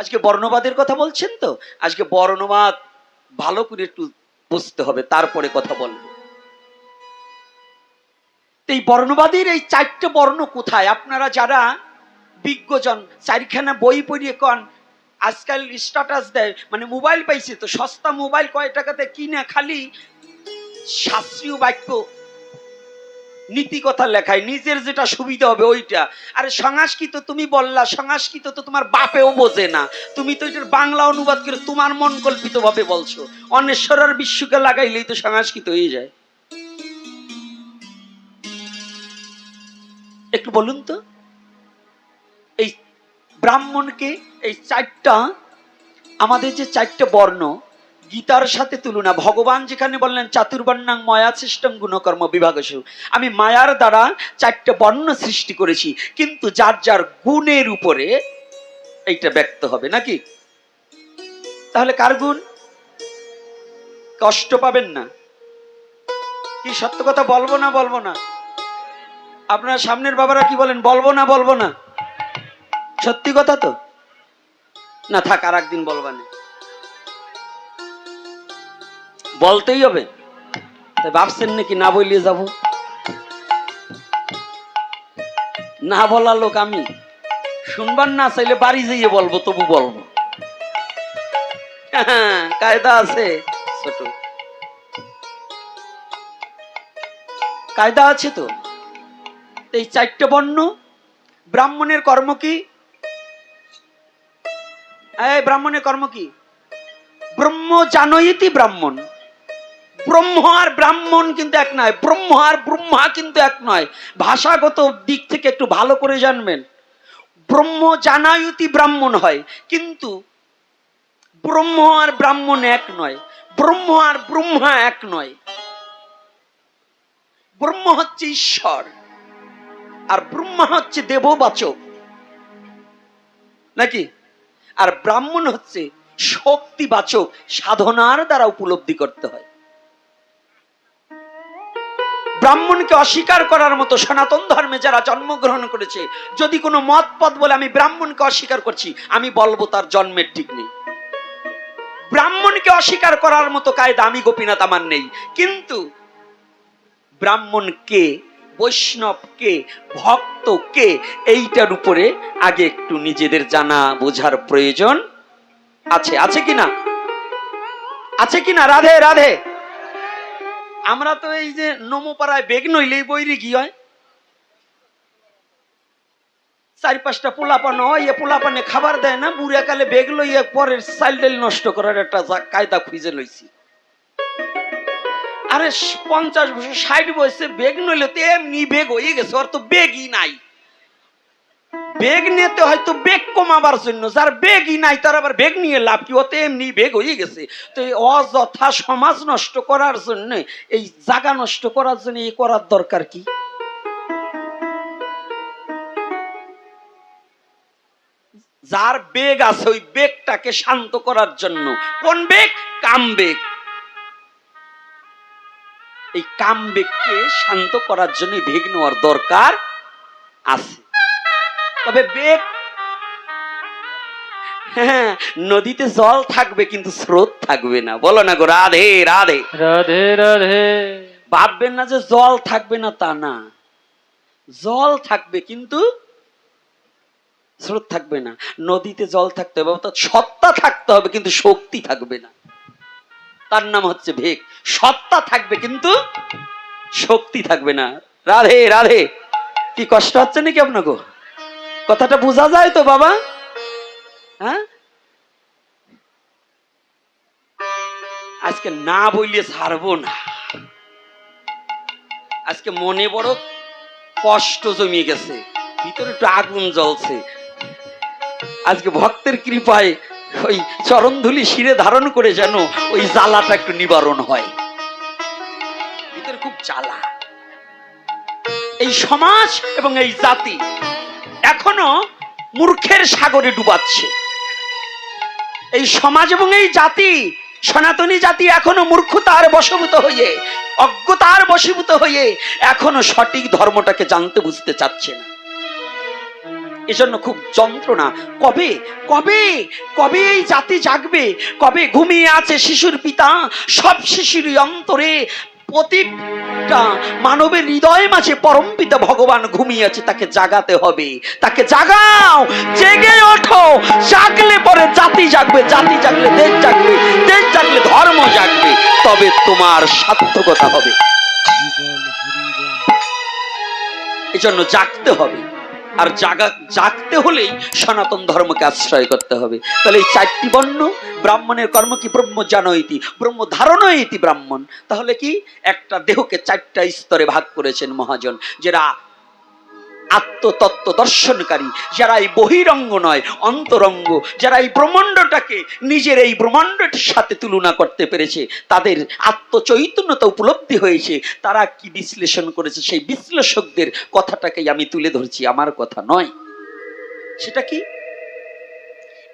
আজকে বর্ণবাদের কথা বলছেন তো, আজকে বর্ণবাদ ভালো করে একটু বুঝতে হবে, তারপরে কথা বলবো। এই বর্ণবাদীর এই চারটে বর্ণ কোথায়? আপনারা যারা বিজ্ঞজন চারখানা বই পড়িয়ে কন আজকাল স্ট্যাটাস দেয়, মানে মোবাইল পাইছে তো সস্তা মোবাইল কয় টাকাতে কিনে খালি শাস্ত্রীয় বাক্য নীতি কথা লেখায়, নিজের যেটা সুবিধা হবে ওইটা। আরে সংস্কৃত তুমি বললা, সংস্কৃত তো তোমার বাপেও বোঝে না, তুমি তো এটার বাংলা অনুবাদ করে তোমার মন কল্পিত ভাবে বলছো। অন্বেশ্বর বিশ্বকে লাগাইলেই তো সংস্কৃত হয়ে যায়। একটু বলুন তো, এই ব্রাহ্মণকে এই চারটা, আমাদের যে চারটা বর্ণ গীতার সাথে তুলনা, ভগবান যেখানে বললেন চাতুর্বর্ণাং মায়া সৃষ্টং গুণকর্ম বিভাগসু, আমি মায়ার দ্বারা চারটে বর্ণ সৃষ্টি করেছি, কিন্তু যার যার গুণের উপরে এইটা ব্যক্ত হবে নাকি? তাহলে কার গুণ? কষ্ট পাবেন না কি? সত্য কথা বলবো না বলবো না? আপনার সামনের বাবারা কি বলেন, বলবো না বলবো না? সত্যি কথা তো না? থাক, আর একদিন বলবা না, বলতেই হবে। তাই ভাবছেন নাকি না বলিয়ে যাব? না বলা লোক আমি, শুনবার না চাইলে বাড়ি যাইয়ে বলবো, তবু বলবো। কায়দা আছে, ছোট কায়দা আছে তো। এই চারটে বর্ণ, ব্রাহ্মণের কর্ম কি? এই ব্রাহ্মণের কর্ম কি? ব্রহ্ম জানয়িতি ব্রাহ্মণ। ব্রহ্ম আর ব্রাহ্মণ কিন্তু এক নয়, ব্রহ্ম আর ব্রহ্মা কিন্তু এক নয়। ভাষাগত দিক থেকে একটু ভালো করে জানবেন। ব্রহ্ম জানায়তি ব্রাহ্মণ হয়, কিন্তু ব্রহ্ম আর ব্রাহ্মণ এক নয়, ব্রহ্ম আর ব্রহ্মা এক নয়। ব্রহ্ম হচ্ছে ঈশ্বর আর ব্রহ্মা হচ্ছে দেববাচক নাকি? আর ব্রাহ্মণ হচ্ছে শক্তিবাচক, সাধনার দ্বারা উপলব্ধি করতে হয়। ব্রাহ্মণকে অস্বীকার করার মতো সনাতন ধর্মে যারা জন্মগ্রহণ করেছে, যদি কোনো মত পথ বলে আমি ব্রাহ্মণকে অস্বীকার করছি, আমি বলবো তার জন্মের ঠিক নেই। ব্রাহ্মণকে অস্বীকার করার মতো কায়দা আমি গোপীনাথ আমার নেই। কিন্তু ব্রাহ্মণ কে, বৈষ্ণব কে, ভক্ত কে, এইটার উপরে আগে একটু নিজেদের জানা বোঝার প্রয়োজন আছে। আছে কিনা? আছে কিনা? রাধে রাধে। আমরা তো এই যে নমপাড়ায় বেগ নইলেই বইরে কি হয়, চার পাঁচটা পোলাপান হয়, পোলাপানে খাবার দেয় না, বুড়া কালে বেগ লইয়া পরের সাইলডেল নষ্ট করার একটা কায়দা খুঁজে লইছি। আরে 50 বছর 60 বয়সে বেগ নইলে তো এমনি বেগ হয়ে গেছে, ওর তো বেগই নাই। বেগ নিতে হয়তো বেগ কমাবার জন্য, যার বেগই নাই তার আবার বেগ নিয়ে লাভ কি? ওতে এমনি বেগ হয়ে গেছে। তো এই অযথা সমাজ নষ্ট করার জন্য, এই জায়গা নষ্ট করার জন্য এই করার দরকার কি? যার বেগ আছে ওই বেগটাকে শান্ত করার জন্য। কোন বেগ? কাম বেগ। এই কাম বেগকে শান্ত করার জন্য বেগ নেওয়ার দরকার আছে। তবে বেগ, হ্যাঁ, নদীতে জল থাকবে কিন্তু স্রোত থাকবে না। বলো না গো রাধে রাধে রাধে রাধে। ভাববেন না যে জল থাকবে না, তা না, জল থাকবে কিন্তু স্রোত থাকবে না। নদীতে জল থাকতে হবে, অর্থাৎ সত্তা থাকতে হবে কিন্তু শক্তি থাকবে না, তার নাম হচ্ছে বেগ। সত্তা থাকবে কিন্তু শক্তি থাকবে না। রাধে রাধে। কি কষ্ট হচ্ছে নাকি আপনাকে? কথাটা বোঝা যায় তো বাবা? হ্যাঁ, আজকে না বললে ছাড়বো না। আজকে মনে বড় কষ্ট জমিয়ে গেছে, ভিতরে একটু আগুন জ্বলছে। আজকে ভক্তের কৃপায় ওই চরণধুলি শিরে ধারণ করে যেন ওই জ্বালাটা একটু নিবারণ হয়। ভিতরে খুব জ্বালা। এই সমাজ এবং এই জাতি এখনো মূর্খের সাগরে ডুবাচ্ছে। এই সমাজ এবং এই জাতি, সনাতনী জাতি এখনো মূর্খতার বশীভূত হয়ে, অজ্ঞতার বশীভূত হয়ে এখনো সঠিক ধর্মটাকে জানতে বুঝতে চাচ্ছে না। এজন্য খুব যন্ত্রণা। কবে কবে কবে এই জাতি জাগবে? কবে? ঘুমিয়ে আছে শিশুর পিতা, সব শিশুরই অন্তরে, প্রতিটা মানবের হৃদয় মাঝে পরম পিতা ভগবান ঘুমিয়ে আছে, তাকে জাগাতে হবে। তাকে জাগাও, জেগে ওঠো। জাগলে পরে জাতি জাগবে, জাতি জাগলে দেশ জাগবে, দেশ জাগলে ধর্ম জাগবে, তবে তোমার সার্থকতা হবে। এজন্য জাগতে হবে। আর জাগতে হলেই সনাতন ধর্মকে আশ্রয় করতে হবে। তাহলে এই 4টি বর্ণ, ব্রাহ্মণের কর্ম কি? ব্রহ্ম জানো ইতি, ব্রহ্ম ধারণা ইতি ব্রাহ্মণ। তাহলে কি? একটা দেহকে 4টা স্তরে ভাগ করেছেন মহাজন, যারা আত্মতত্ত্ব দর্শনকারী, যারা এই বহিরঙ্গ নয় অন্তরঙ্গ, যারা এই ব্রহ্মাণ্ডটাকে নিজের এই ব্রহ্মাণ্ডটির সাথে তুলনা করতে পেরেছে, তাদের আত্মচৈতন্যতা উপলব্ধি হয়েছে, তারা কি বিশ্লেষণ করেছে, সেই বিশ্লেষকদের কথাটাকেই আমি তুলে ধরছি, আমার কথা নয়। সেটা কি?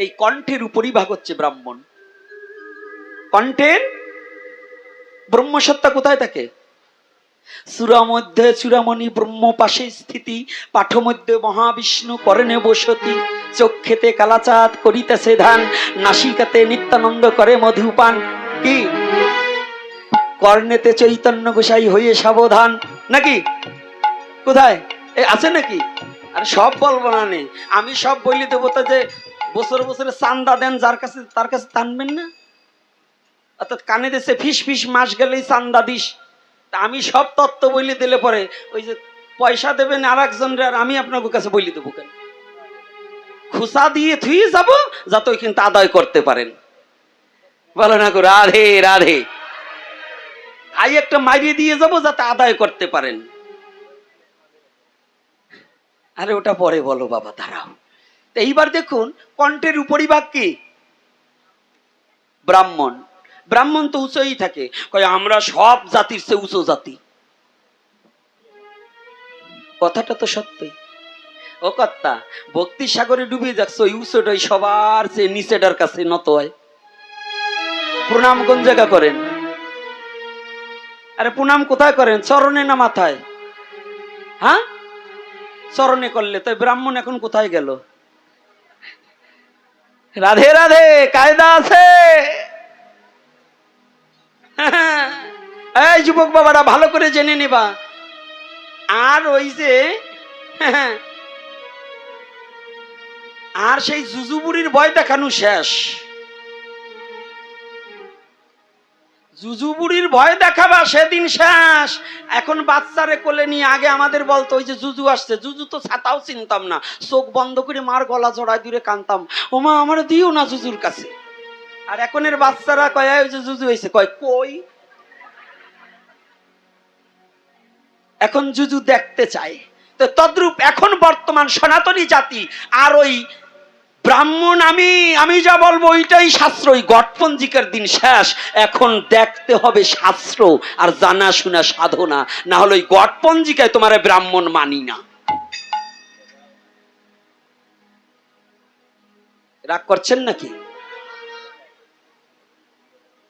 এই কণ্ঠের উপরিভাগ হচ্ছে ব্রাহ্মণ। কণ্ঠের ব্রহ্মসত্তা কোথায় থাকে? সুরা মধ্যে চূড়ামণি ব্রহ্ম পাশে স্থিতি, পাঠ মধ্যে মহাবিষ্ণু করণে বসতি, চক্ষেতে কালাচাঁদ করিতেছে ধান, নাসিকাতে নিত্যানন্দ করে মধুপান। কি? কর্ণেতে চৈতন্য গোসাই হয়ে সাবধান। নাকি? কোথায় আছে নাকি? আর সব বলবো না, নে আমি সব বলি দেবো। তা যে বছরে বছরে চান্দা দেন যার কাছে, তার কাছে টানবেন না। অর্থাৎ কানে দেশে ফিস ফিস মাস গেলেই চান্দা দিস। আমি সব তত্ত্ব বলি দিলে পরে ওই যে পয়সা দেবেন আর একজনের, আর আমি আপনার কাছে বলি দেবো কেন? খুসা দিয়ে থুয়ে যাব যাতে ওই কিন্তু আদায় করতে পারেন। বলো না গো রাধে রাধে। আই একটা মাইরিয়ে দিয়ে যাব যাতে আদায় করতে পারেন। আরে ওটা পরে বলো বাবা, দাঁড়াও। এইবার দেখুন কণ্ঠের উপরিভাগ কি? ব্রাহ্মণ। ব্রাহ্মণ তো উঁচুই থাকে, কয় আমরা সব জাতির চেয়ে উঁচু জাতি। কথাটা তো সত্যি। ও কর্তা, ভক্তি সাগরে ডুবে যাচ্ছে, ওই উঁচুটাই সবার চেয়ে নিচেটার কাছে নত হয়। প্রণাম কোন জায়গা করেন? আরে প্রণাম কোথায় করেন? চরণে না মাথায়? হ্যাঁ, চরণে করলে। তাই ব্রাহ্মণ এখন কোথায় গেল? রাধে রাধে, কায়দা আছে। এই যুবক বাবারা ভালো করে জেনে নেবা। আর ওই যে আর সেই জুজুবুড়ির ভয় দেখানো শেষ। জুজুবুড়ির ভয় দেখাবা সেদিন শেষ। এখন বাচ্চারে কোলে নিয়ে, আগে আমাদের বলতো ওই যে জুজু আসছে, জুজু তো ছাতাও চিনতাম না, চোখ বন্ধ করে মার গলা জড়ায় দূরে কানতাম, ওমা আমার দিও না জুজুর কাছে। আর এখনের বাচ্চারা কয় ওই যে জুজু হয়েছে, কয় কই। এখন জুজু দেখতে চায়। তো তদ্রূপ এখন বর্তমান সনাতনী জাতি আর ওই ব্রাহ্মণ, আমি যা বলবো ওইটাই শাস্ত্র। ওই গঠপঞ্জিকার দিন শেষ। এখন দেখতে হবে শাস্ত্র আর জানা শোনা সাধনা, না হলে ওই গঠপঞ্জিকায় তোমার ব্রাহ্মণ মানি না। রাগ করছেন নাকি?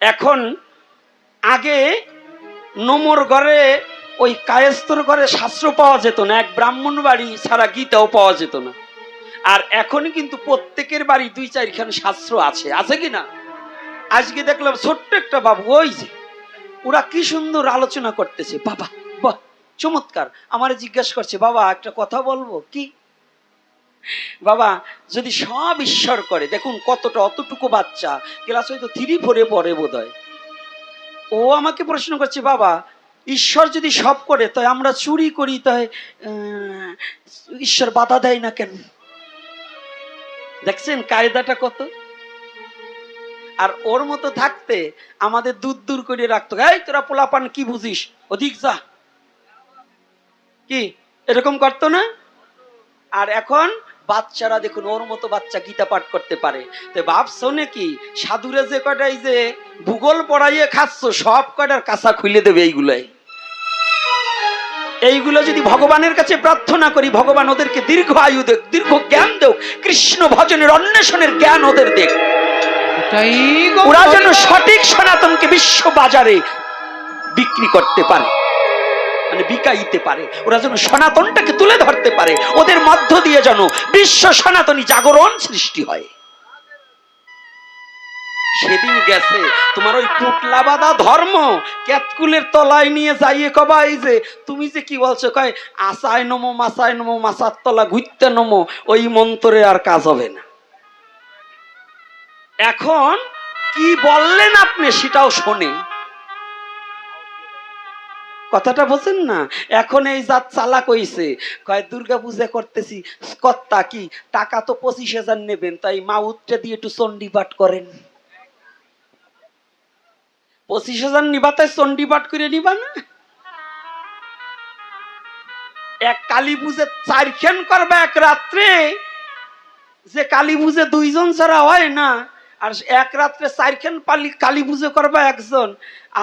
এখন আগে নোমর ঘরে, ওই কায়েস্তর ঘরে শাস্ত্র পাওয়া যেত না, এক ব্রাহ্মণ বাড়ি ছাড়া গীতাও পাওয়া যেত না। আর এখন কিন্তু প্রত্যেকের বাড়ি 2-4খান শাস্ত্র আছে, আছে কিনা? আজকে দেখলাম ছোট্ট একটা বাবু, ওই যে ওরা কি সুন্দর আলোচনা করতেছে, বাবা বাহ চমৎকার। আমারে জিজ্ঞাসা করছে, বাবা একটা কথা বলবো। কি? বাবা যদি সব ঈশ্বর করে, দেখুন কতটা, অতটুকু বাচ্চা, ক্লাস হয়তো 3-4 পড়ে বোধ হয়। ও আমাকে প্রশ্ন করছে, বাবা ঈশ্বর যদি সব করে, তাই আমরা চুরি করি, তাই ঈশ্বর বাধা দেয় না কেন? দেখছেন কায়দাটা কত। আর ওর মতো থাকতে আমাদের দূর দূর করে রাখতো, এই তোরা পোলাপান কি বুঝিস, অধিক যা, কি এরকম করতো না? আর এখন বাচ্চারা দেখুন, ওর মতো বাচ্চা গীতা পাঠ করতে পারে। তো ভাবছো নাকি সাধুরে যে কটাই যে ভূগোল পড়াইয়ে খাচ্ছ, সব কটার কাঁচা খুলে দেবে এইগুলাই। এইগুলো যদি ভগবানের কাছে প্রার্থনা করি, ভগবান ওদেরকে দীর্ঘ আয়ু দেখ, দীর্ঘ জ্ঞান দেখ, কৃষ্ণ ভজনের অন্বেষণের জ্ঞান ওদের দেখ, ওরা যেন সঠিক সনাতনকে বিশ্ব বাজারে বিক্রি করতে পারে। মানে বিকাইতে পারে, ওরা যেন সনাতনটাকে তুলে ধরতে পারে, ওদের মধ্য দিয়ে যেন বিশ্ব সনাতনী জাগরণ সৃষ্টি হয়। সেদিন গেছে তোমার ওই পুটলা বাঁধা ধর্ম কেতকুলের তলায় নিয়ে যাইয়ে কবাই যে তুমি যে কি বলছো, কয় আসায় নমো মাসায় নমো, মাসার তলা ঘুরতে নমো, ওই মন্ত্রে আর কাজ হবে না। এখন কি বললেন আপনি সেটাও শোনে, কথাটা বোঝেন না? এখন এই জাত চালাক হইছে, কয় দুর্গা পূজা করতেছি, কর্তা কি টাকা তো 25,000 নেবেন, তাই মাউতটা দিয়ে একটু চণ্ডী পাঠ করেন। 25,000 নিবা, তাই চণ্ডী পাঠ করে নিবা না? এক কালী পুজো 4 খান করবে এক রাত্রে, যে কালী পুজো 2 জন ছাড়া হয় না, আর এক রাত্রে 4 খান কালী পুজো করবে একজন,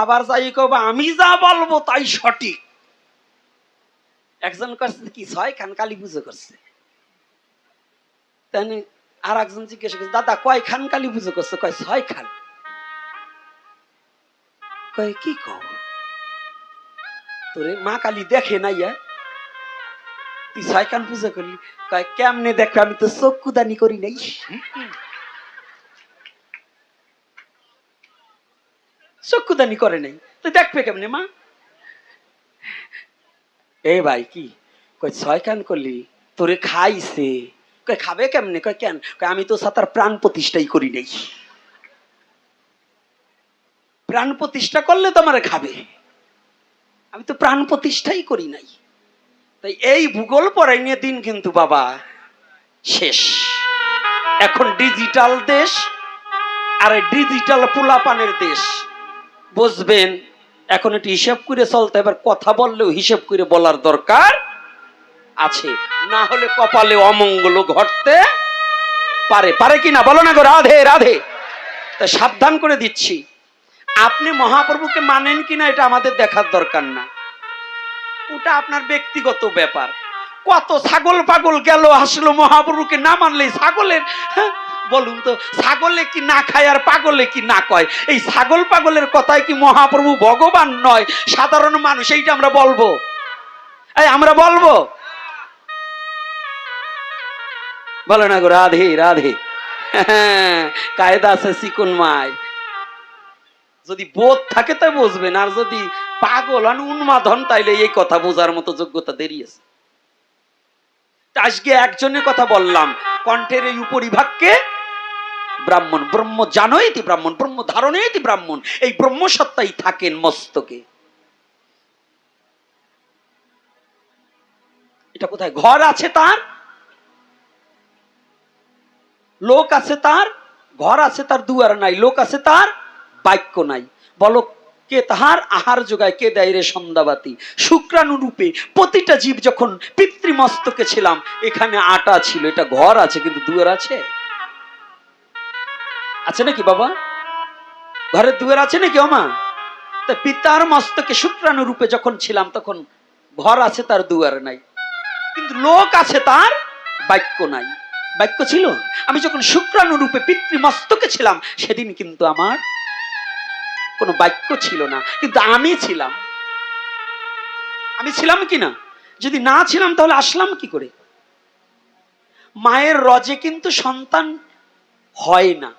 আবার যাই কবে আমি যা বলবো তাই সঠিক। একজন করছে কি 6 খান কালী পুজো করছে, তাই আর একজন জিজ্ঞেস করছে দাদা কয় খান কালী পুজো করছে, কয় 6 খান। কয় কি কও, তোরে মা কালী দেখে না ইয়া, তুই 6 খান পুজো করলি? কয় কেমনে দেখো, আমি তো চক্ষুদানি করি নাই। চক্ষুদানি করে নাই তো দেখবে কেমনে মা? এ ভাই কি কয় 6 খান করলি, তোরে খাইছে? কয় খাবে কেমনে? কয় কেন? কয় আমি তো সাতার প্রাণ প্রতিষ্ঠাই করি নাই, প্রাণ প্রতিষ্ঠা করলে তো আমারে খাবে, আমি তো প্রাণ প্রতিষ্ঠাই করি নাই। তাই এই ভূগোল পড়াই নিয়ে দিন কিন্তু বাবা শেষ। এখন ডিজিটাল দেশ আর ডিজিটাল পোলাপানের দেশ, বুঝবেন? এখন একটু হিসাব করে চলতে, এবার কথা বললেও হিসাব করে বলার দরকার আছে, না হলে কপালে অমঙ্গল ঘটতে পারে। পারে কিনা বলো না গো? রাধে রাধে। তাই সাবধান করে দিচ্ছি, আপনি মহাপ্রভুকে মানেন কিনা এটা আমাদের দেখার দরকার না, ওটা আপনার ব্যক্তিগত ব্যাপার। কত ছাগল পাগল গেল আসলো, মহাপ্রভুকে না মানলে ছাগলের বলুন তো, ছাগলে কি না খায় আর পাগলে কি না কয়? এই ছাগল পাগলের কথায় কি মহাপ্রভু ভগবান নয়, সাধারণ মানুষ? এইটা আমরা বলবো, এই আমরা বলবো, বলে না গো? রাধে রাধে। কায়দা আছে চিকুন মায়, যদি বোধ থাকে তাই বুঝবেন, আর যদি পাগল আর উন্মাদ হন তাইলে এই কথা বোঝার মতো যোগ্যতা দেরি আছে। আজকে একজনের কথা বললাম, কণ্ঠের এই উপরিভাগকে ব্রাহ্মণ, ব্রহ্ম জানোইতি ব্রাহ্মণ, ব্রহ্ম ধারণেইতি ব্রাহ্মণ, এই ব্রহ্ম সত্তাই থাকেন মস্তকে। এটা কোথায়? ঘর আছে তার, লোক আছে তার, ঘর আছে তার, দুয়ার নাই, লোক আছে তার, বাক্য নাই। বলো কে তাহার আহার যোগায়, কে দেয় রে সন্ধ্যাবাতি? শুক্রাণু রূপে প্রতিটা জীব যখন পিতৃমস্তকে ছিলাম, এখানে আটা ছিল, এটা ঘর আছে, কিন্তু দুয়ার আছে? আছে নাকি বাবা? ঘরের দুয়ার আছে নাকি ওমা? তা পিতার মস্তকে শুক্রাণু রূপে যখন ছিলাম তখন ঘর আছে তার, দুয়ার নাই, কিন্তু লোক আছে তার, বাক্য নাই। বাক্য ছিল আমি যখন শুক্রাণু রূপে পিতৃমস্তকে ছিলাম, সেদিন কিন্তু আমার কোনো বাক্য ছিল না, কিন্তু আমি ছিলাম। আমি ছিলাম কিনা? যদি না ছিলাম তাহলে আসলাম কি করে? মায়ের রজে কিন্তু সন্তান হয় না,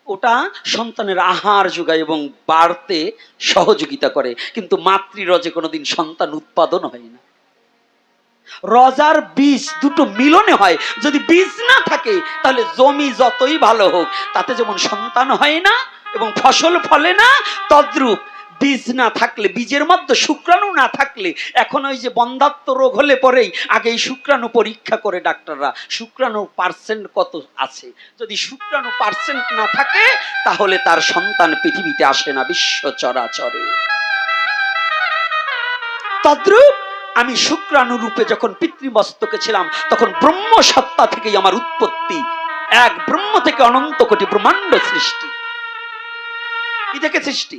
ওটা সন্তানের আহার যোগায় এবং বাড়তে সহযোগিতা করে, কিন্তু মাতৃরজে কোনোদিন সন্তান উৎপাদন হয় না। রজার বীজ দুটো মিলনে হয়, যদি বীজ না থাকে তাহলে জমি যতই ভালো হোক তাতে যেমন সন্তান হয় না এবং ফসল ফলে না, তদ্রূপ বীজ না থাকলে, বীজের মধ্যে শুক্রাণু না থাকলে, এখন ওই যে বন্ধ্যাত্ব রোগ হলে পরেই আগে এই শুক্রাণু পরীক্ষা করে ডাক্তাররা, শুক্রাণু পার্সেন্ট কত আছে। যদি শুক্রাণু পার্সেন্ট না থাকে তাহলে তার সন্তান পৃথিবীতে আসে না বিশ্ব চরাচরে। তদ্রূপ আমি শুক্রাণু রূপে যখন পিতৃমস্তকে ছিলাম তখন ব্রহ্ম সত্তা থেকেই আমার উৎপত্তি, এক ব্রহ্ম থেকে অনন্ত কোটি ব্রহ্মাণ্ড সৃষ্টি। কি থেকে সৃষ্টি?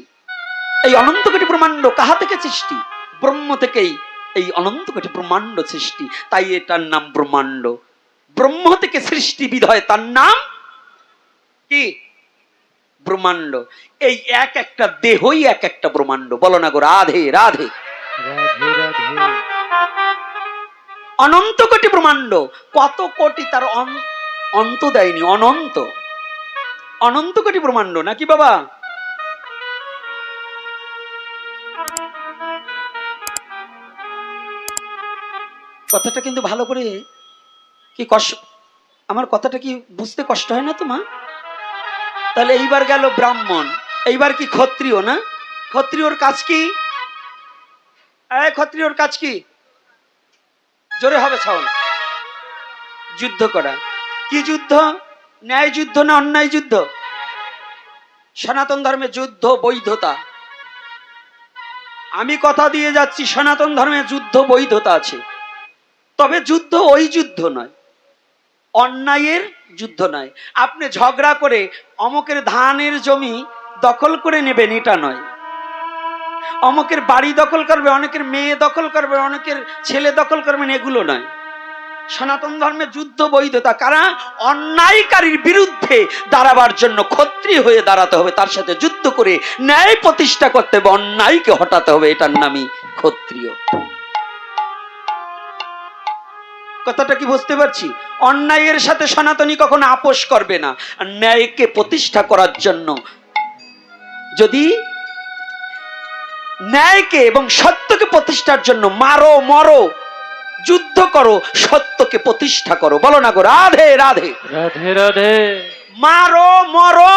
এই অনন্ত কোটি ব্রহ্মাণ্ড কাহা থেকে সৃষ্টি? ব্রহ্ম থেকেই এই অনন্ত কোটি ব্রহ্মাণ্ড সৃষ্টি, তাই এটার নাম ব্রহ্মাণ্ড। ব্রহ্ম থেকে সৃষ্টি বিধয় তার নাম কি? ব্রহ্মাণ্ড। এই এক একটা দেহই এক একটা ব্রহ্মাণ্ড। বলো না গো রাধে রাধে। রাধে রাধে। অনন্ত কোটি ব্রহ্মাণ্ড, কত কোটি তার অন্ত দেয়নি, অনন্ত, অনন্ত কোটি ব্রহ্মাণ্ড নাকি বাবা? কথাটা কিন্তু ভালো করে কি কষ্ট, আমার কথাটা কি বুঝতে কষ্ট হয় না তোমার? তাহলে এইবার গেল ব্রাহ্মণ, এইবার কি ক্ষত্রিয় না? ক্ষত্রিয়র কাজ কি? ক্ষত্রিয়র কাজ কি? জোরে হবে ছাউন। যুদ্ধ করা। কি যুদ্ধ? ন্যায় যুদ্ধ না অন্যায় যুদ্ধ? সনাতন ধর্মে যুদ্ধ বৈধতা। আমি কথা দিয়ে যাচ্ছি, সনাতন ধর্মে যুদ্ধ বৈধতা আছে, তবে যুদ্ধ ওই যুদ্ধ নয়, অন্যায়ের যুদ্ধ নয়। আপনি ঝগড়া করে অমকের ধানের জমি দখল করে নেবেন এটা নয়, অমকের বাড়ি দখল করবে, অনেকের মেয়ে দখল করবে, অনেকের ছেলে দখল করবেন, এগুলো নয়। সনাতন ধর্মে যুদ্ধ বৈধতা, কারণ অন্যায়কারীর বিরুদ্ধে দাঁড়াবার জন্য ক্ষত্রিয় হয়ে দাঁড়াতে হবে, তার সাথে যুদ্ধ করে ন্যায় প্রতিষ্ঠা করতে হবে, অন্যায়কে হটাতে হবে, এটার নামই ক্ষত্রিয়। কথাটা কি বুঝতে পারছি? অন্যায়ের সাথে সনাতনী কখনো আপোষ করবে না, আর ন্যায়কে প্রতিষ্ঠা করার জন্য যদি ন্যায়কে এবং সত্যকে প্রতিষ্ঠার জন্য মারো মরো যুদ্ধ করো, সত্যকে প্রতিষ্ঠা করো। বলো না গো রাধে রাধে রাধে রাধে। মারো মরো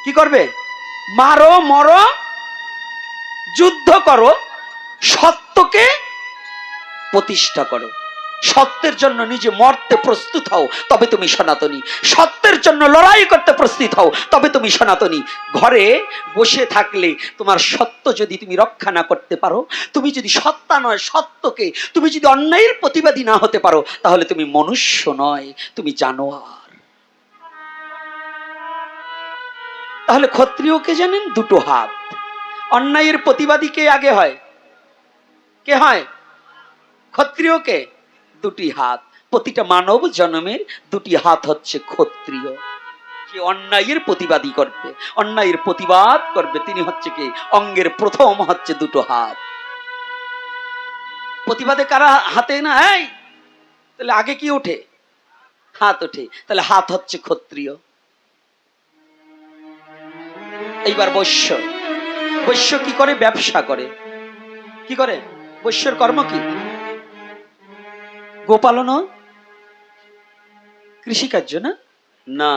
কি করবে? মারো মরো যুদ্ধ করো, সত্যকে প্রতিষ্ঠা করো। সত্যের জন্য নিজে মরতে প্রস্তুত হও, তবে তুমি সনাতনী। সত্যের জন্য লড়াই করতে প্রস্তুত হও, তবে তুমি সনাতনী। ঘরে বসে থাকলে তোমার সত্য যদি তুমি রক্ষা না করতে পারো, তুমি যদি সত্তা নয় সত্যকে, তুমি যদি অন্যায়ের প্রতিবাদী না হতে পারো, তাহলে তুমি মনুষ্য নয়, তুমি জানোয়ার। তাহলে ক্ষত্রিয়কে জানেন? দুটো হাত। অন্যায়ের প্রতিবাদী কে আগে হয়? কে হয়? ক্ষত্রিয়কে দুটি হাত। প্রতিটা মানব জন্মের দুটি হাত হচ্ছে ক্ষত্রিয়। যে অন্যায়ের প্রতিবাদী করবে, অন্যায়ের প্রতিবাদ করবে, তিনি হচ্ছে কি? অঙ্গের প্রথম হচ্ছে দুটো হাত। প্রতিবাদে কারা হাতে না? তাহলে আগে কি ওঠে? হাত ওঠে। তাহলে হাত হচ্ছে ক্ষত্রিয়। এইবার বৈশ্য। বৈশ্য কি করে? ব্যবসা করে। কি করে? বৈশ্যর কর্ম কি? গোপালন, কৃষিকার্য না? না,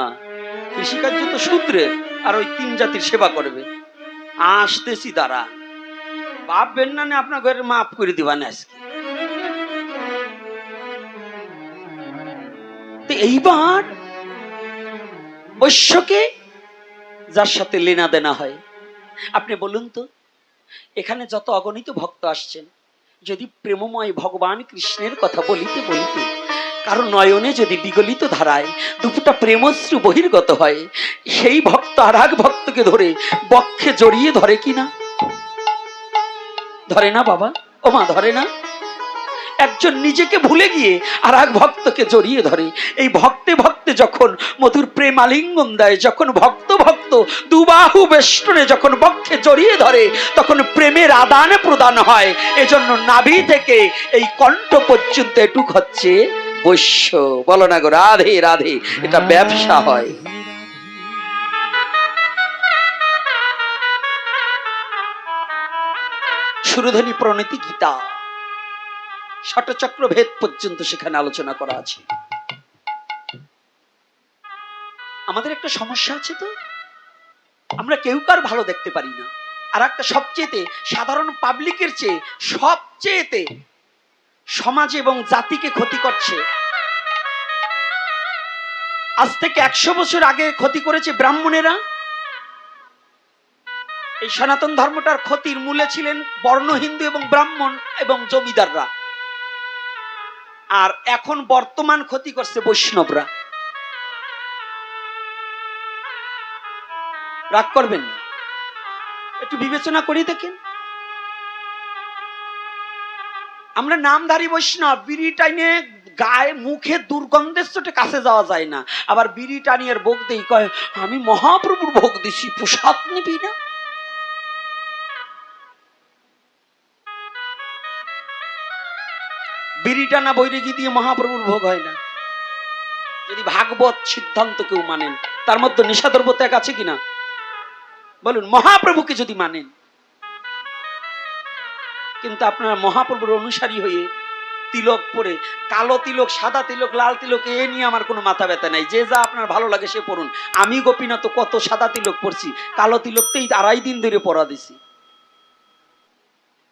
কৃষিকার্য তো শূদ্রের, আর ওই তিন জাতির সেবা করবে। আসতেছি দাঁড়া, ভাববেন না আপনার ঘরে মাফ করে দিবান আজকে। এইবার বৈশ্যকে যার সাথে লেনা দেনা হয়, আপনি বলুন তো, এখানে যত অগণিত ভক্ত আসছেন, যদি প্রেমময় ভগবান কৃষ্ণের কথা বলিতে বলিতে কারণ নয়নে যদি বিগলিত ধারায় দুপুটা প্রেমশ্রু বহির্গত হয়, সেই ভক্ত আর এক ভক্তকে ধরে বক্ষে জড়িয়ে ধরে কিনা? ধরে না বাবা? ও মা, ধরে না? একজন নিজেকে ভুলে গিয়ে আর এক ভক্তকে জড়িয়ে ধরে। এই ভক্তে ভক্তে যখন মধুর প্রেম আলিঙ্গন দেয়, যখন ভক্ত ভক্ত দুবাহু বেষ্টনে যখন বক্ষে জড়িয়ে ধরে, তখন প্রেমের আদান প্রদান হয়। এজন্য নাভি থেকে এই কণ্ঠ পর্যন্ত এটুক হচ্ছে বৈশ্য। বলো না গো রাধে রাধে। এটা ব্যবসা হয়। সুরধনী প্রণীতি গীতা ষটচক্র ভেদ পর্যন্ত সেখানে আলোচনা করা আছে। আমাদের একটা সমস্যা আছে তো, আমরা কেউ কার ভালো দেখতে পারি না। আর একটা সবচেয়ে সাধারণ পাবলিকের চেয়ে সবচেয়ে সমাজ এবং জাতিকে ক্ষতি করছে। আজ থেকে 100 বছর আগে ক্ষতি করেছে ব্রাহ্মণেরা। এই সনাতন ধর্মটার ক্ষতির মূলে ছিলেন বর্ণ হিন্দু এবং ব্রাহ্মণ এবং জমিদাররা। আর এখন বর্তমান ক্ষতি করছে বৈষ্ণবরা। রাগ করবেন না, একটু বিবেচনা করি দেখেন। আমরা নামধারী বৈষ্ণব, বিড়ি টাইনে গায়ে মুখে দুর্গন্ধের চোটে কাছে যাওয়া যায় না, আবার বিড়ি টানিয়ে ভোগ দেই, কয় আমি মহাপ্রভুর ভোগ দিছি, প্রসাদ নিবি না? টানা বৈরাগী দিয়ে মহাপ্রভুর ভোগ হয় না। যদি ভাগবত সিদ্ধান্ত কেউ মানেন, তার মধ্যে নিষাদ্রব্য ত্যাগ আছে কিনা বলুন? মহাপ্রভুকে যদি মানেন, কিন্তু আপনারা মহাপ্রভুর অনুসারী হয়ে তিলক পরে, কালো তিলক, সাদা তিলক, লাল তিলক, এ নিয়ে আমার কোনো মাথা ব্যথা নাই। যে যা আপনার ভালো লাগে সে পড়ুন। আমি গোপীনাথ কত সাদা তিলক পড়ছি, কালো তিলকতেই 2.5 দিন ধরে পড়া দিছি।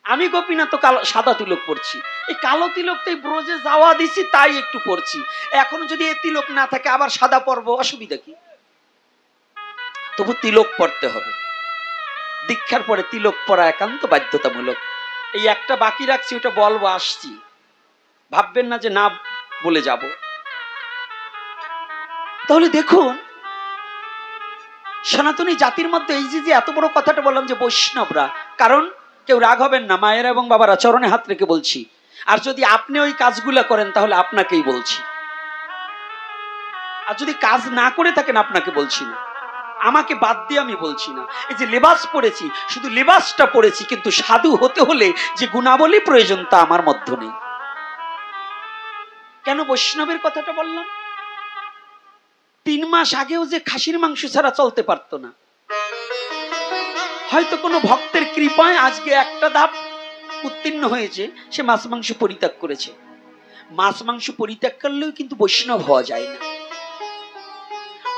আমি গোপীনাথ সাদা তিলক পড়ছি, এই কালো তিলকতেই ব্রজে যাওয়া দিছি, তাই একটু পড়ছি। এখন যদি এই তিলক না থাকে আবার সাদা পরব, অসুবিধা কি? তবু তিলক পড়তে হবে। দীক্ষার পরে তিলক পরা একান্ত বাধ্যতামূলক। এই একটা বাকি রাখছি, ওটা বলবো, আসছি, ভাববেন না যে না বলে যাব। তাহলে দেখুন, সনাতনী জাতির মধ্যে এই যে এত বড় কথাটা বললাম যে বৈষ্ণবরা, কারণ কেউ রাগ হবেন না, মায়েরা এবং বাবারা চরণে হাত রেখে বলছি, আর যদি আপনি ওই কাজগুলা করেন তাহলে আপনাকেই বলছি, আর যদি কাজ না করে থাকেন আপনাকে বলছি না, আমাকে বাদ দিয়ে আমি বলছি না। এই যে লেবাস পড়েছি, শুধু লেবাসটা পড়েছি, কিন্তু সাধু হতে হলে যে গুণাবলী প্রয়োজন তা আমার মধ্যে নেই। কেন বৈষ্ণবের কথাটা বললাম? 3 মাস আগেও যে খাসির মাংস ছাড়া চলতে পারতো না, হয়তো কোনো ভক্তের কৃপায় আজকে একটা ধাপ উত্তীর্ণ হয়েছে, সে মাছ মাংস পরিত্যাগ করেছে। মাছ মাংস পরিত্যাগ করলেও কিন্তু বৈষ্ণব হওয়া যায় না।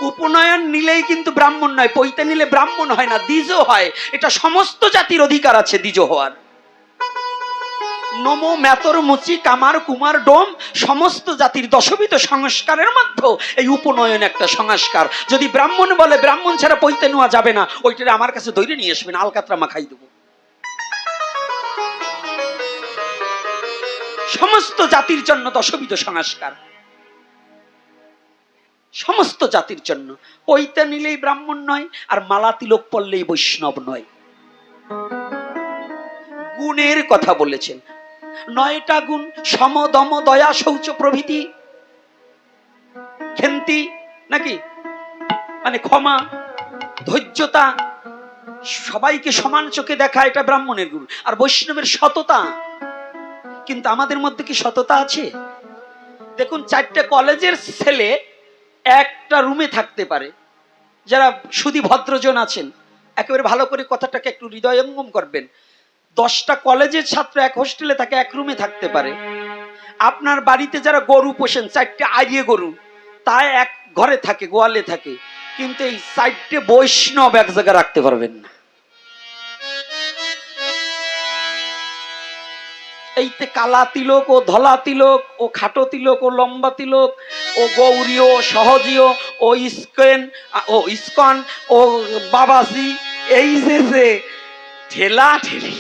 উপনয়ন নিলেই কিন্তু ব্রাহ্মণ নয়, পৈতে নিলে ব্রাহ্মণ হয় না, দ্বিজ হয়। এটা সমস্ত জাতির অধিকার আছে দ্বিজ হওয়ার। নমো, মেতর, মুচি, কামার, কুমার, ডোম, সমস্ত জাতির দশবিধ সংস্কারের মধ্যে এই উপনয়ন একটা সংস্কার। যদি ব্রাহ্মণ বলে ব্রাহ্মণ ছাড়া পৈতে নেওয়া যাবে না, ওইটা আমার কাছে ধরে নিয়ে আসবেন, আলকাতরা মাখাই দেবো। সমস্ত জাতির জন্য দশবিধ সংস্কার, সমস্ত জাতির জন্য। পৈতে নিলেই ব্রাহ্মণ নয়, আর মালা তিলক পড়লেই বৈষ্ণব নয়। গুণের কথা বলেছেন, 9টা গুণ, সম, দম, দয়া, শৌচ প্রভৃতি, ক্ষেন্তি নাকি, মানে ক্ষমা, ধৈর্যতা, সবাইকে সমান চোখে দেখা, এটা ব্রাহ্মণের গুণ। আর বৈষ্ণবের সততা। কিন্তু আমাদের মধ্যে কি সততা আছে? দেখুন, 4টে কলেজের ছেলে একটা রুমে থাকতে পারে। যারা শুধু ভদ্রজন আছেন, একেবারে ভালো করে কথাটাকে একটু হৃদয়ঙ্গম করবেন। 10টা কলেজের ছাত্র এক হোস্টেলে থাকে, এক রুমে থাকতে পারে। আপনার বাড়িতে যারা গরু পোষেন, 4টে আইয়ে গরু, তাই এক ঘরে থাকে, গোয়ালে থাকে। কিন্তু এই 4টে বৈষ্ণব এক জায়গায় রাখতে পারবেন না। এইতে কালা তিলক ও ধলা তিলক ও খাটো তিলক ও লম্বা তিলক ও গৌরীয়, সহজীয় ও ইস্কন ও বাবাজি, এই যে ঠেলা ঠেলি।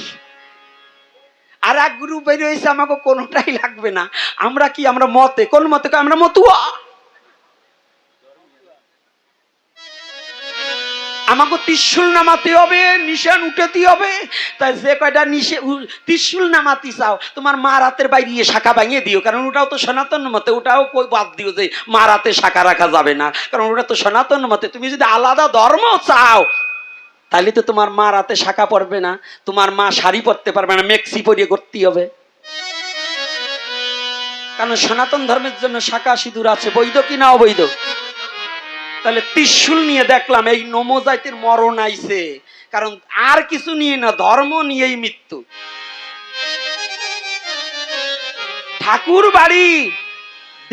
আর এক গ্রুপ বেরিয়ে হয়েছে, আমাকে কোনোটাই লাগবে না। আমরা কি, আমরা মতে, কোন মতে? আমরা মতুয়া। আমাকে ত্রিশূল নামাতে হবে, নিশান উঠাতে হবে। তাই যে কয়টা ত্রিশূল নামাতে চাও, তোমার মা রাতের বাইরে শাখা ভাঙিয়ে দিও, কারণ ওটাও তো সনাতন মতে। ওটাও কই বাদ দিও যে মা রাতে শাখা রাখা যাবে না, কারণ ওটা তো সনাতন মতে। তুমি যদি আলাদা ধর্ম চাও, তাহলে তো তোমার মা রাতে শাখা পরবে না, তোমার মা শাড়ি পরতে পারবে না, মেক্সি পরিয়ে করতে হবে। কারণ সনাতন ধর্মের জন্য শাখা সিঁদুর আছে, বৈধ কি না অবৈধ? তাহলে ত্রিশূল নিয়ে দেখলাম এই নমজাইতের মরণ আইছে, কারণ আর কিছু নিয়ে না, ধর্ম নিয়েই মৃত্যু। ঠাকুর বাড়ি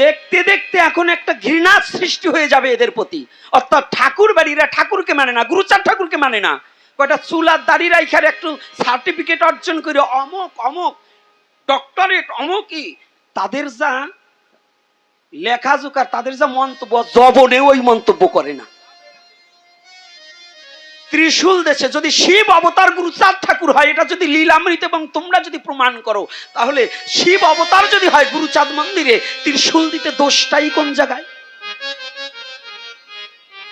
দেখতে দেখতে এখন একটা ঘৃণা সৃষ্টি হয়ে যাবে এদের প্রতি। অর্থাৎ ঠাকুর বাড়িরা ঠাকুরকে মানে না, গুরুচাঁদ ঠাকুরকে মানে না। কয়টা চুলার দাড়ি রাইখার একটু সার্টিফিকেট অর্জন করে অমুক অমুক ডক্টরেট অমুকই, তাদের যা লেখাজোকার, তাদের যা মন্তব্য, জবনেও ওই মন্তব্য করে না। ত্রিশূল দেশে যদি শিব অবতার গুরুচাঁদ ঠাকুর হয়, এটা যদি লীলামৃত এবং তোমরা যদি প্রমাণ করো, তাহলে শিব অবতার যদি হয় গুরুচাঁদ মন্দিরে, ত্রিশূল দিতে দোষটাই কোন জায়গায়?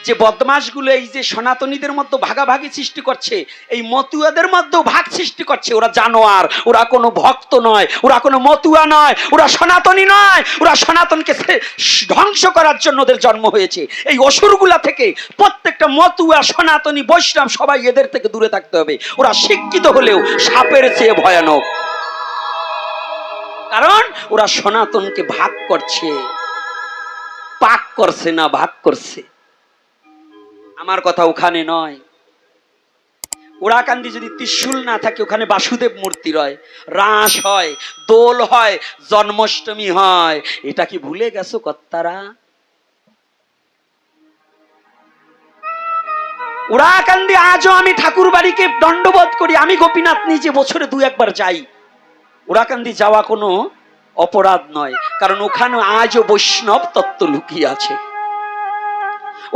যে বদমাশগুলো এই যে সনাতনীদের মধ্যে ভাগাভাগি সৃষ্টি করছে, এই মতুয়াদের মধ্যেও ভাগ সৃষ্টি করছে। ওরা জানোয়ার, ওরা কোনো ভক্ত নয়, ওরা কোনো মতুয়া নয়, ওরা সনাতনী নয়। ওরা সনাতনকে ধ্বংস করার জন্য ওদের জন্ম হয়েছে। এই অসুরগুলা থেকে প্রত্যেকটা মতুয়া, সনাতনী, বৈষ্ণব সবাই এদের থেকে দূরে থাকতে হবে। ওরা শিক্ষিত হলেও সাপের চেয়ে ভয়ানক। কারণ ওরা সনাতনকে ভাগ করছে, পাক করছে না, ভাগ করছে। আমার কথা ওখানে নয়। ওরাকান্দি যদি ত্রিশূল না থাকে, ওখানে বাসুদেব মূর্তি রয়, রাস হয়, দোল হয়, জন্মাষ্টমী হয়। এটা কি ভুলে গেছো কর্তারা? ওরাকান্দি আজও আমি ঠাকুর বাড়িকে দণ্ডবোধ করি। আমি গোপীনাথ নিজে বছরে 2-1 যাই। ওরাকান্দি যাওয়া কোনো অপরাধ নয়, কারণ ওখানে আজও বৈষ্ণব তত্ত্ব লুকিয়ে আছে।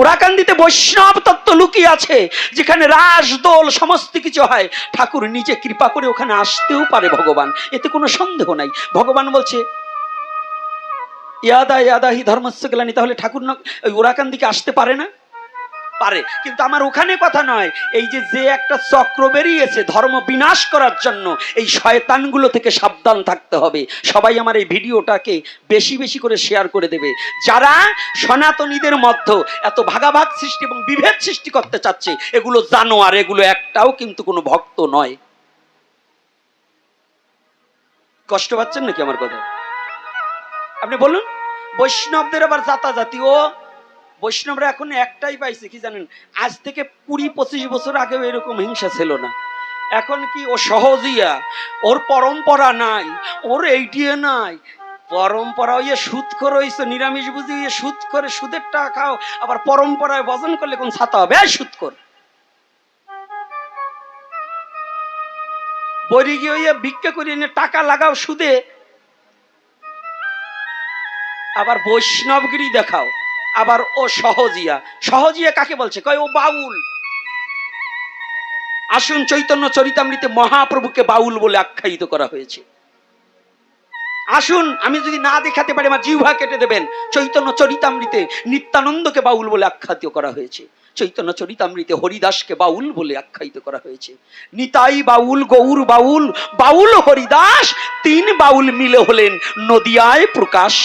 ওরাকান্দিতে বৈষ্ণব তত্ত্ব লুকিয়ে আছে, যেখানে রাস দোল সমস্ত কিছু হয়। ঠাকুর নিজে কৃপা করে ওখানে আসতেও পারে ভগবান, এতে কোনো সন্দেহ নাই। ভগবান বলছে ইয়াদা ইয়াদা হি ধর্মস্য গ্লানি, তাহলে ঠাকুর ওই ওরাকান্দিকে আসতে পারে না? পারে। কিন্তু আমার ওখানে কথা নয়। এই যে একটা চক্র বেরিয়েছে ধর্ম বিনাশ করার জন্য, এই শয়তানগুলো থেকে সাবধান থাকতে হবে। সবাই আমার এই ভিডিওটাকে বেশি বেশি করে শেয়ার করে দেবে। যারা সনাতনীদের মধ্যে এত ভাগাভাগ সৃষ্টি এবং বিভেদ সৃষ্টি করতে চাচ্ছে, এগুলো জানোয়ার, এগুলো একটাও কিন্তু কোনো ভক্ত নয়। কষ্ট পাচ্ছেন নাকি আমার কথা? আপনি বলুন। বৈষ্ণবদের আবার জাতাজাতি, ও বৈষ্ণবরা এখন একটাই পাইছে কি জানেন? আজ থেকে 20-25 বছর আগেও এরকম হিংসা ছিল না। এখন কি ও সহজিয়া, ওর পরম্পরা নাই, ওর এইটিয়ে নাই। পরম্পরা ওই সুদ করে হইছে, নিরামিষ বুঝি সুদ করে, সুদের টাকা খাও, আবার পরম্পরায় ভজন করলে কোন ছাতা হবে? সুদ কর বইরে গিয়ে ওই ভিক্ষা করে এনে টাকা লাগাও সুদে, আবার বৈষ্ণবগিরি দেখাও। আবার ও সহজিয়া। সহজিয়া কাকে বলছে? কয় ও বাউল। আসুন, চৈতন্য চরিতামৃতে মহাপ্রভুকে বাউল বলে আখ্যায়িত করা হয়েছে। আসুন, আমি যদি না দেখাতে পারি আমার জিহ্বা কেটে দেবেন। চৈতন্য চরিতামৃতে নিত্যানন্দকে বাউল বলে আখ্যায়িত করা হয়েছে। চৈতন্য চরিতামৃতে হরিদাসকে বাউল বলে আখ্যায়িত করা হয়েছে। নিতাই বাউল, গৌর বাউল, বাউল হরিদাস, 3 বাউল মিলে হলেন নদিয়ায় প্রকাশ।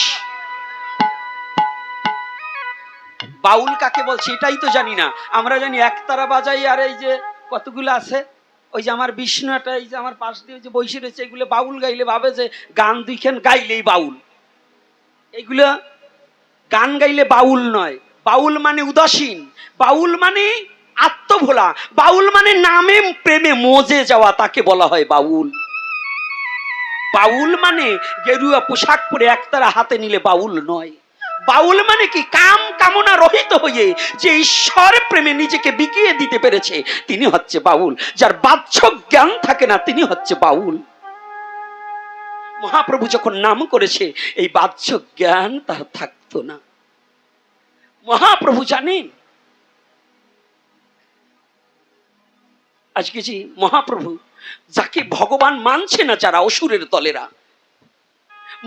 বাউল কাকে বলছে এটাই তো জানি না। আমরা জানি একতারা বাজাই, আর এই যে কতগুলো আছে, ওই যে আমার বিষ্ণু একটা, এই যে আমার পাশ দিয়ে যে বসে রয়েছে, এগুলো বাউল গাইলে ভাবে যে গান 2খান গাইলেই বাউল। এইগুলো গান গাইলে বাউল নয়। বাউল মানে উদাসীন, বাউল মানে আত্মভোলা, বাউল মানে নামে প্রেমে মজে যাওয়া, তাকে বলা হয় বাউল। বাউল মানে গেরুয়া পোশাক পরে একতারা হাতে নিলে বাউল নয়। বাউল মানে কি? কাম কামনা রহিত হয়ে যে ঈশ্বর প্রেমে নিজেকে বিকিয়ে দিতে পেরেছে, তিনি হচ্ছে বাউল। যার বাহ্যিক জ্ঞান থাকে না, তিনি হচ্ছে বাউল। মহাপ্রভু যখন নাম করেছে, এই বাহ্যিক জ্ঞান তার থাকতো না। মহাপ্রভু জানেন আজকে যে মহাপ্রভু, যাকে ভগবান মানছে না যারা অসুরের দলেরা,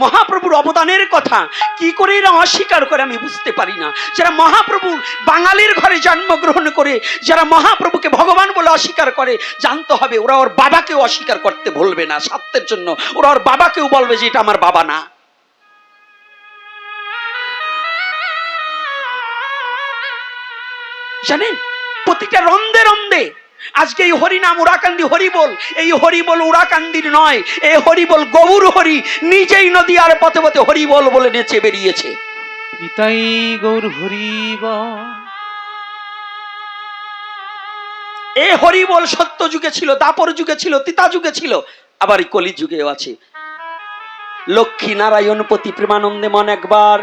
মহাপ্রভুর অবদানের কথা কি করে এরা অস্বীকার করে আমি বুঝতে পারি না। যারা মহাপ্রভু বাঙালির ঘরে জন্মগ্রহণ করে, যারা মহাপ্রভুকে ভগবান বলে অস্বীকার করে, জানতে হবে ওরা ওর বাবাকেও অস্বীকার করতে ভুলবে না। স্বার্থের জন্য ওরা ওর বাবাকেও বলবে যে এটা আমার বাবা না। জানেন, প্রতিটা রন্দে রন্দে আজকে এই হরিনাম ওরাকান্দি হরিবোল, এই হরিবোল ওরাকান্দির নয়, এই হরিবোল গৌর হরি নিজেই নদীয়ার পথে পথে হরিবোল বলে নেচে বেরিয়েছে। নিতাই গৌর হরিবোল। এই হরিবোল সত্য যুগে ছিল, দাপর যুগে ছিল, তিতা যুগে ছিল, আবার এই কলি যুগেও আছে। লক্ষ্মী নারায়ণ পতি প্রেমানন্দে মন একবার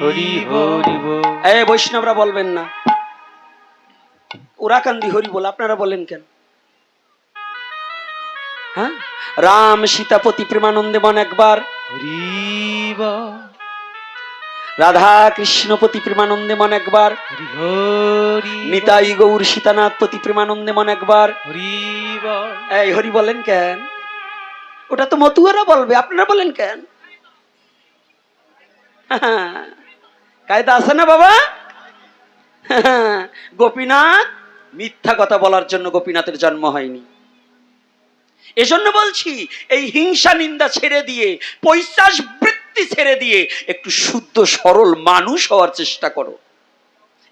হরি হরি বল। এই বৈষ্ণবরা বলবেন না ওরাকান্দি হরি বল, আপনারা বলেন কেন? হ্যাঁ, রাম সীতাপতি প্রেমানন্দে মন একবার হরি বল। রাধা কৃষ্ণপতি প্রেমানন্দে মন একবার হরি হরি। নিতাই গৌর সীতানাথ পতি প্রেমানন্দে মন একবার হরি বল। এই হরি বলেন কেন? ওটা তো মতুয়ারা বলবে, আপনারা বলেন কেন? কায়দা আছে না বাবা? গোপীনাথ মিথ্যা কথা বলার জন্য গোপীনাথের জন্ম হয়নি। এজন্য বলছি, এই হিংসা নিন্দা ছেড়ে দিয়ে, পৈশাচ বৃত্তি ছেড়ে দিয়ে একটু শুদ্ধ সরল মানুষ হওয়ার চেষ্টা করো।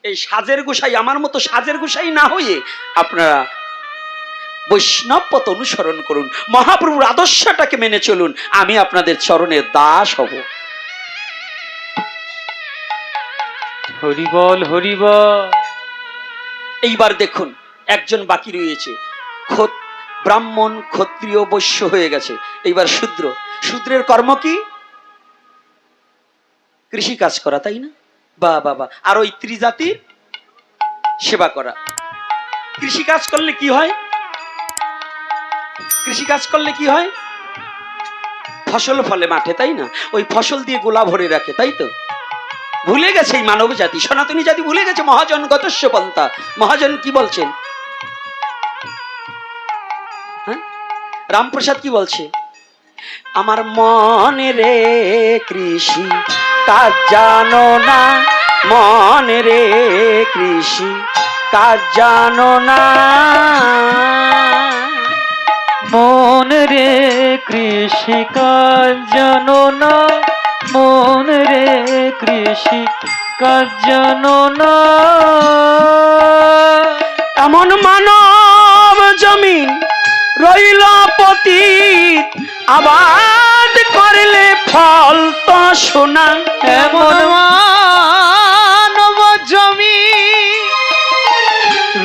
এই সাজের গোসাই, আমার মতো সাজের গোসাই না হয়ে আপনারা বৈষ্ণব পথ অনুসরণ করুন, মহাপ্রভুর আদর্শটাকে মেনে চলুন, আমি আপনাদের চরণের দাস হব। হরি বল, হরি বল। এইবার দেখুন একজন বাকি রয়েছে, ব্রাহ্মণ, ক্ষত্রিয়, বৈশ্য হয়ে গেছে, এইবার শূদ্র। শূদ্রের কর্ম কি? কৃষি কাজ করা, তাই না? বা বাবা, আর ওই ত্রিজাতির সেবা করা। কৃষি কাজ করলে কি হয়? কৃষি কাজ করলে কি হয়? ফসল ফলে মাঠে, তাই না? ওই ফসল দিয়ে গোলা ভরে রাখে, তাই তো? ভুলে গেছে এই মানব জাতি, সনাতনী জাতি ভুলে গেছে মহাজন গতস্য পন্থা। মহাজন কি বলছেন? হ্যাঁ, রামপ্রসাদ কি বলছে? আমার মনে রে কৃষি কাজ জানো না, মনে রে কৃষি কাজ জানো না, মন রে কৃষি কাজ জানো না, মন রে কৃষি কাজ জানো না। এমন মানব জমিন রইল পতিত, আবাদ করলে ফল তো সোনা। এমন মানব জমি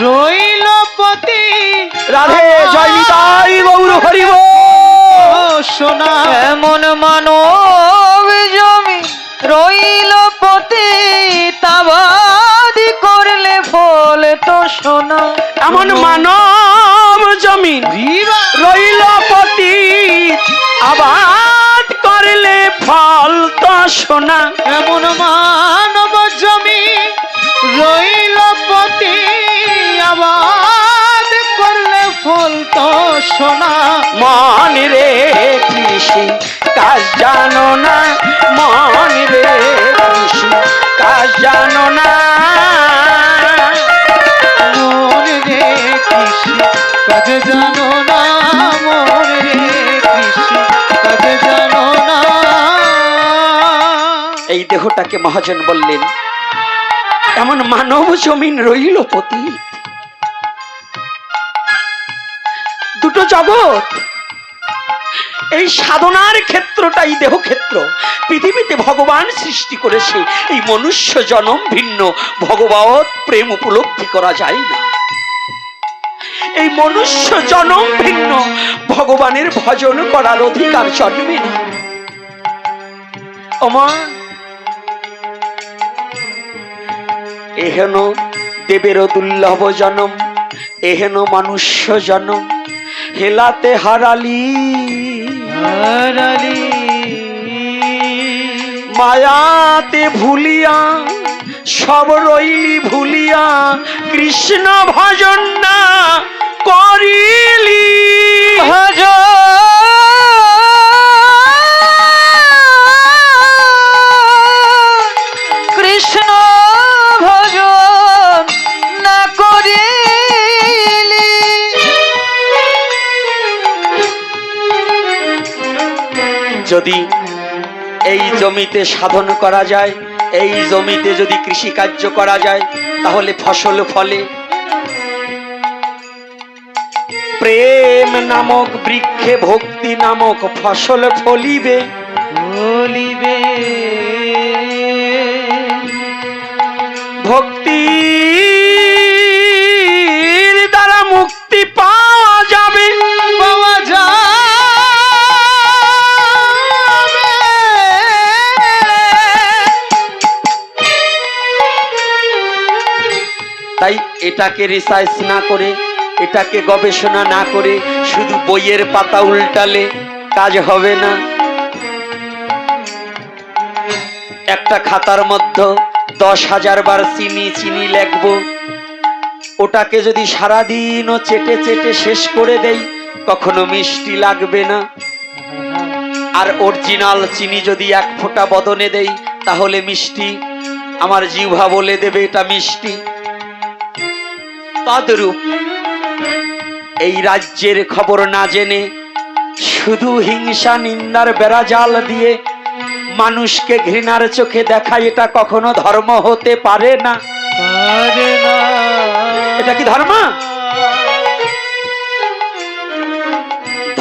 রইল পতি, রাধে জয় নিতাই গৌর হরি বল। সোনা। এমন মানব জমি রইল পতি, তাবাদি করলে ফল তো সোনা। এমন মানব জমিন রইল পতিত, আবাদ করলে ফল তো সোনা। এমন মানব জমি রইল পতি, আবাদ করলে ফল তো সোনা। মন রে কৃষি কাজ জানো না, মন রে কৃষি কাজ জানো না, মন রে কৃষি কাজ জানো না, মন রে কৃষি কাজ জানো না। এই দেহটাকে মহাজন বললেন এমন মানব জমিন রইল পতিত। দুটো জগৎ, এই সাধনার ক্ষেত্রটাই দেহ ক্ষেত্র। পৃথিবীতে ভগবান সৃষ্টি করেছে, এই মনুষ্য জনম ভিন্ন, ভগবৎ প্রেম উপলব্ধি করা যায় না। এই মনুষ্য জনম ভিন্ন, ভগবানের ভজন করার অধিকার জন্মে না। অমা এহেন দেবেরও দুর্লভ জনম, এহেন মনুষ্য জনম হেলাতে হারালি, হারালি মায়াতে ভুলিয়া সব রইলি ভুলিয়া, কৃষ্ণ ভজন না করিলি। ভজন কৃষ্ণ ভজন না করিলি। যদি এই জমিতে সাধন করা যায়, এই জমিতে যদি কৃষি কার্য করা যায়, তাহলে ফসল ফলে। প্রেম নামক বৃক্ষে ভক্তি নামক ফসল ফলিবে, ফলিবে। ভক্তির দ্বারা মুক্তি পাওয়া যাবে, পাওয়া যাবে। তাই এটাকে রিসার্চ না করে, এটাকে গবেষণা না করে শুধু বইয়ের পাতা উল্টালে কাজ হবে না। একটা খাতার মধ্যে 10,000 বার চিনি চিনি লিখবো, ওটাকে যদি সারাদিনও চেটে চেটে শেষ করে দেই, কখনো মিষ্টি লাগবে না। আর অরিজিনাল চিনি যদি 1 ফোঁটা বদনে দেই, তাহলে মিষ্টি, আমার জিহ্বা বলে দেবে এটা মিষ্টি। তদ্রূপ এই রাজ্যের খবর না জেনে শুধু হিংসা নিন্দার বেড়াজাল দিয়ে মানুষকে ঘৃণার চোখে দেখায়, এটা কখনো ধর্ম হতে পারে না। পারে না। এটা কি ধর্ম?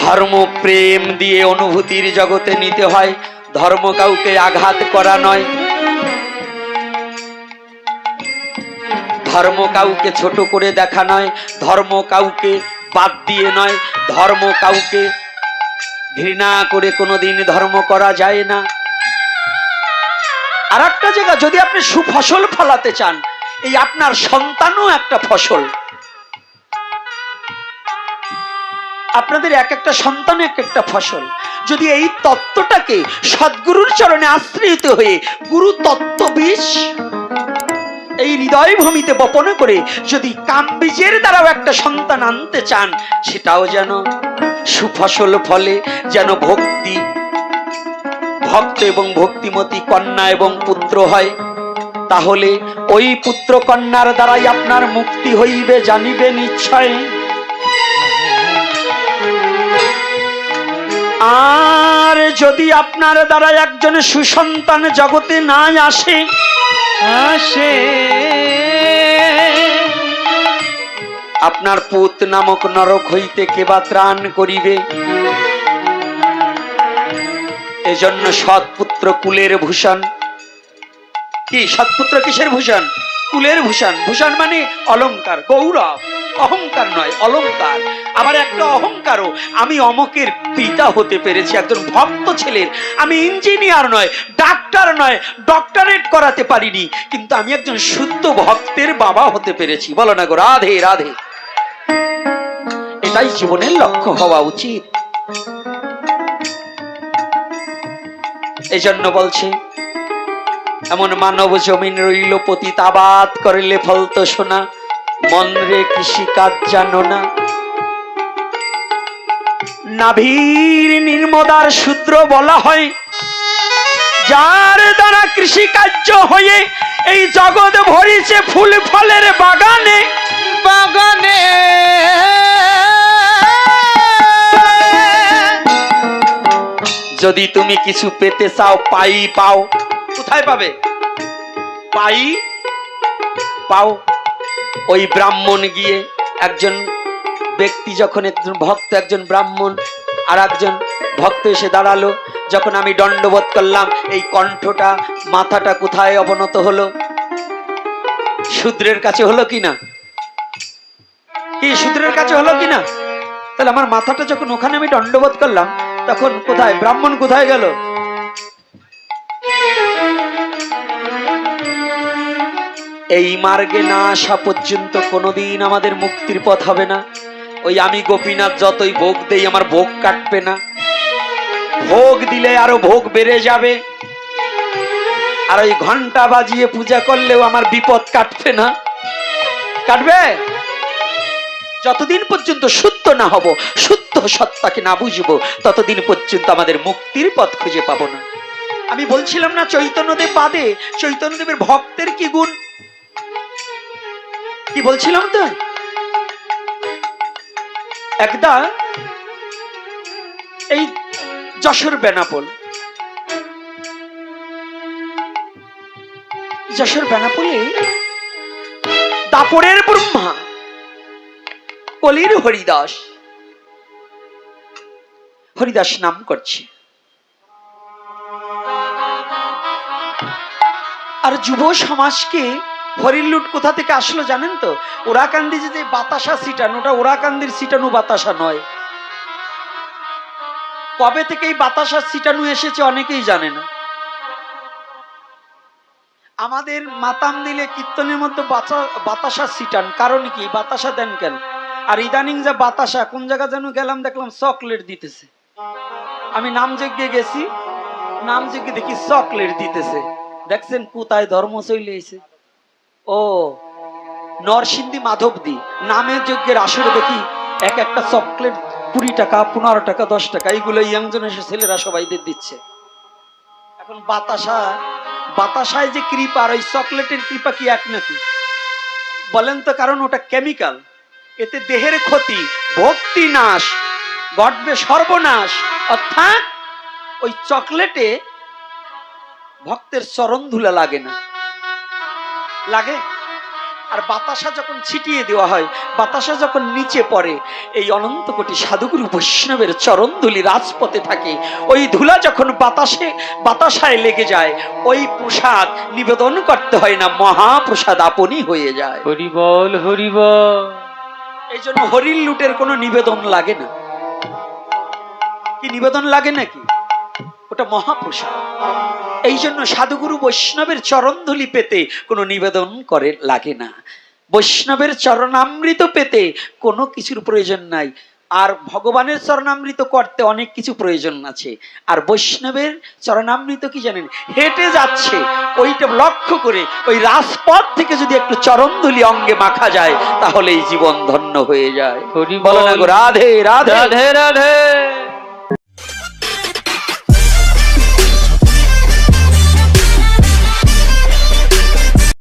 ধর্ম প্রেম দিয়ে অনুভূতির জগতে নিতে হয়। ধর্ম কাউকে আঘাত করা নয়, ধর্ম কাউকে ছোট করে দেখা নয়, ধর্ম কাউকে বাদ দিয়ে নয়, ধর্ম কাউকে ঘৃণা করে কোনোদিন ধর্ম করা যায় না। আর একটা জায়গা, যদি আপনি সুফসল ফলাতে চান, এই আপনার সন্তানও একটা ফসল। আপনাদের এক একটা সন্তান এক একটা ফসল। যদি এই তত্ত্বটাকে সদ্গুরুর চরণে আশ্রিত হয়ে গুরু তত্ত্ব বীজ এই হৃদয় ভূমিতে বপন করে যদি কাম বীজের দ্বারাও একটা সন্তান আনতে চান, সেটাও যেন সুফসল ফলে, যেন ভক্তি ভক্ত এবং ভক্তিমতী কন্যা এবং পুত্র হয়, তাহলে ওই পুত্র কন্যার দ্বারাই আপনার মুক্তি হইবে জানিবে নিশ্চয়। আর যদি আপনার দ্বারা একজন সুসন্তান জগতে না আসে, আপনার পুত নামক নরক হইতে কেবা ত্রাণ করিবে। এজন্য সৎপুত্র কুলের ভূষণ। কি সৎপুত্র কিসের ভূষণ? কুলের ভূষণ। ভূষণ মানে অলংকার, গৌরব, অহংকার নয়, অলংকার। আবার একটা অহংকারও, আমি অমকের পিতা হতে পেরেছি, একজন ভক্ত ছেলের। আমি ইঞ্জিনিয়ার নয়, ডাক্তার নয়, ডক্টরেট করাতে পারিনি, কিন্তু আমি একজন শুদ্ধ ভক্তের বাবা হতে পেরেছি। বলো না গো, রাধে রাধে। এটাই জীবনের লক্ষ্য হওয়া উচিত। এই জন্য বলছে, এমন মানব জমিন রইল পতিতাবাদ করিলে ফলত শোনা, মন রে কৃষি কাজ জানো না। নাভির নির্মদার সূত্র বলা হয়, যার দ্বারা কৃষি কার্য হয়ে এই জগৎ ভরিছে ফুল ফলের বাগানে বাগানে। যদি তুমি কিছু পেতে চাও, পাই পাও। কোথায় পাবে? পাই পাও। ওই ব্রাহ্মণ গিয়ে, একজন ব্যক্তি যখন, একজন ভক্ত, একজন ব্রাহ্মণ আর একজন ভক্ত এসে দাঁড়ালো, যখন আমি দণ্ডবোধ করলাম, এই কণ্ঠটা, মাথাটা কোথায় অবনত হলো? শূদ্রের কাছে হলো কিনা? কি শূদ্রের কাছে হলো কিনা? তাহলে আমার মাথাটা যখন ওখানে আমি দণ্ডবোধ করলাম, তখন কোথায় ব্রাহ্মণ কোথায় গেল? এই মার্গে না আসা পর্যন্ত কোনোদিন আমাদের মুক্তির পথ হবে না। ওই আমি গোপীনাথ যতই ভোগ দেই, আমার ভোগ কাটবে না। ভোগ দিলে আরো ভোগ বেড়ে যাবে। আর ওই ঘন্টা বাজিয়ে পূজা করলেও আমার বিপদ কাটবে না। কাটবে? যতদিন পর্যন্ত শুদ্ধ না হব, শুদ্ধ সত্তাকে না বুঝবো, ততদিন পর্যন্ত আমাদের মুক্তির পথ খুঁজে পাবো না। আমি বলছিলাম না, চৈতন্যদেব বাদে চৈতন্যদেবের ভক্তের কি গুণ, কি বলছিলাম তো? একদা এই যশোর বেনাপোল, যশোর বেনাপোলে দাপরের ব্রহ্মা, কলির হরিদাস, হরিদাস নাম করছে। আর যুব সমাজকে হরির লুট কোথা থেকে আসলো জানেন তো? ওরাকান্দি যে বাতাসা ছিটানো, ওটা ওরাকান্দির ছিটানো বাতাসা নয়। কবে থেকে এই বাতাসা ছিটানো এসেছে অনেকেই জানে না। আমাদের মাতাম দিলে কীর্তনের মধ্যে বাতাসা ছিটান, কারণ কি? বাতাসা দেন কেন? আর ইদানিং যে বাতাসা, কোন জায়গা যেন গেলাম, দেখলাম চকলেট দিতেছে। আমি নাম যজ্ঞে গেছি, নাম যজ্ঞে দেখি চকলেট দিতেছে। দেখছেন কোথায় ধর্ম চলে এসে? ও নরসিংদী মাধবদী নামের যজ্ঞের আসরে দেখি এক একটা চকলেট 20 টাকা, 15 টাকা, 10 টাকা, এইগুলো ইয়াং জেনারেশন ছেলেরা সবাইদের দিচ্ছে। এখন বাতাসায় যে কৃপা আর ওই চকলেটের কৃপা কি এক নাকি? বলেন তো? কারণ ওটা কেমিক্যাল, এতে দেহের ক্ষতি, ভক্তি নাশ, ঘটবে সর্বনাশ। অর্থাৎ ওই চকলেটে ভক্তের চরণ ধুলা লাগে না। লাগে? আর বাতাসা যখন ছিটিয়ে দেওয়া হয়, বাতাসা যখন নিচে পড়ে, এই অনন্ত কোটি সাধুগুরু বৈষ্ণবের চরণ ধুলি রাজপথে থাকে। ওই ধুলা যখন বাতাসায় লেগে যায়, ওই প্রসাদ নিবেদন করতে হয় না, মহাপ্রসাদ আপনি হয়ে যায়। হরি বল হরি বল। এই জন্য হরির লুটের কোনো নিবেদন লাগে না। কি নিবেদন লাগে নাকি? ওটা মহাপ্রসাদ। এই জন্য সাধুগুরু বৈষ্ণবের চরণধুলি পেতে কোনো নিবেদন করে লাগে না। বৈষ্ণবের চরণামৃত পেতে কোনো কিছুর প্রয়োজন নাই। আর ভগবানের চরণামৃত করতে অনেক কিছু প্রয়োজন আছে। আর বৈষ্ণবের চরণামৃত কি জানেন? হেঁটে যাচ্ছে, ওইটা লক্ষ্য করে ওই রাজপথ থেকে যদি একটু চরণধুলি অঙ্গে মাখা যায়, তাহলে এই জীবন ধন্য হয়ে যায়। হরি বলো না গো, রাধে রাধে রাধে রাধে।